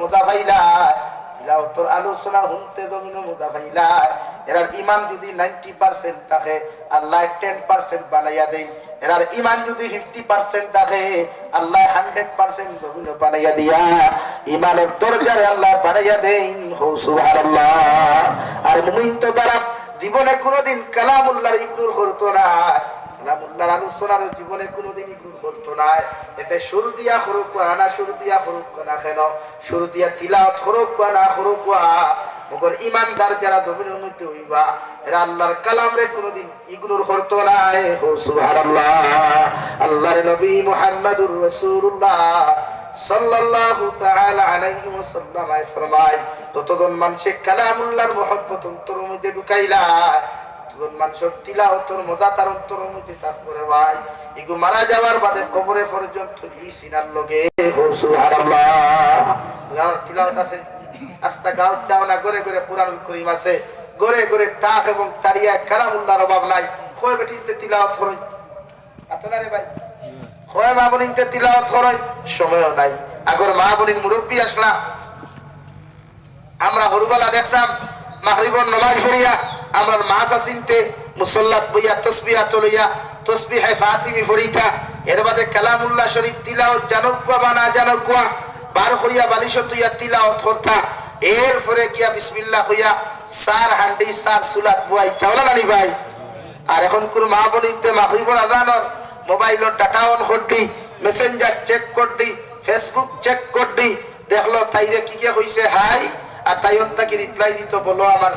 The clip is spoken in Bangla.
মজা পাইলায়, তিলাওয়াতের আলোচনা শুনতে জমিনও মজা পাইলায়। এরার ইমান যদি 90% থাকে আল্লাহ 10% বানাইয়া দেয়, এরার ইমান যদি 50% থাকে আল্লাহ 100% জমিনও বানাইয়া দিয়া ইমানের দরজারে আল্লাহ বাড়াইয়া দেন। হো সুবহানাল্লাহ। আর মুমিন তো দ্বারা জীবনে কোনোদিন কালামুল্লাহর ইগনোর করতো না, কালামুল্লাহর আলোচনার জীবনে কোনোদিন ইগনোর করতো না। এতে শুরু দিয়া খরক না, শুরু দিয়া খরক না, কেন শুরু দিয়া তিলাওয়াত খরক না খরক মগর ইমানদার যারা জমিনের মধ্যে হইবা এরা আল্লাহর কালাম রে কোনোদিন ইগনোর করতো না। হো সুবহানাল্লাহ। আল্লাহর নবী মুহাম্মদুর রাসূলুল্লাহ সাল্লাল্লাহু তাআলা আলাইহি ওয়াসাল্লাম ফরমায়, যতজন মানুষে কালামুল্লাহর মুহাব্বত অন্তরের মধ্যে ঢুকাইলা, যতজন মানুষের তিলাওয়াতের মজা তার অন্তরের মধ্যে থাকবে ভাই, এগু মারা যাওয়ার বাদে কবরে পর্যন্ত এই সিনার লগে। সুবহানাল্লাহ। তিলাওয়াত আছে, আস্তা গাঁও যাও না, ঘরে ঘরে কুরআনুল কারীম আছে, ঘরে ঘরে টাক এবং তারিয়া কালামুল্লাহর অভাব নাই। কয় বেটিতে তিলাওয়াত করই আতনা রে ভাই, কয় মা বোনিতে তিলাওয়াত করই সময়ও নাই। আগর মা বোনির মুরব্বী আসলা, আমরা হরুবালা দেখতাম মাগরিবের নামাজ পড়িয়া আমরা মাসা চিনতে মুসল্লাত বইয়া তাসবিহ তলইয়া তাসবিহে ফাতিমি পড়িতা, এর বাদে কালামুল্লাহ শরীফ তিলাওয়াত জানুক বা না জানুক বার করিয়া বালিশত ইয়া তিলাওয়াত করতা। এরপরে গিয়া বিসমিল্লাহ কইয়া সার হান্ডি সার সুলাত বুয়াই তাওলা নানি ভাই। আর এখন কোন মা বলিতে মাগরিবের আযানের মোবাইলের ডাটা অন করদি, মেসেঞ্জার চেক করদি, ফেসবুক চেক করদি, দেখলো তাইরে কি কি কইছে হাই, আর তাইও তাকে রিপ্লাই দিত বলো আমার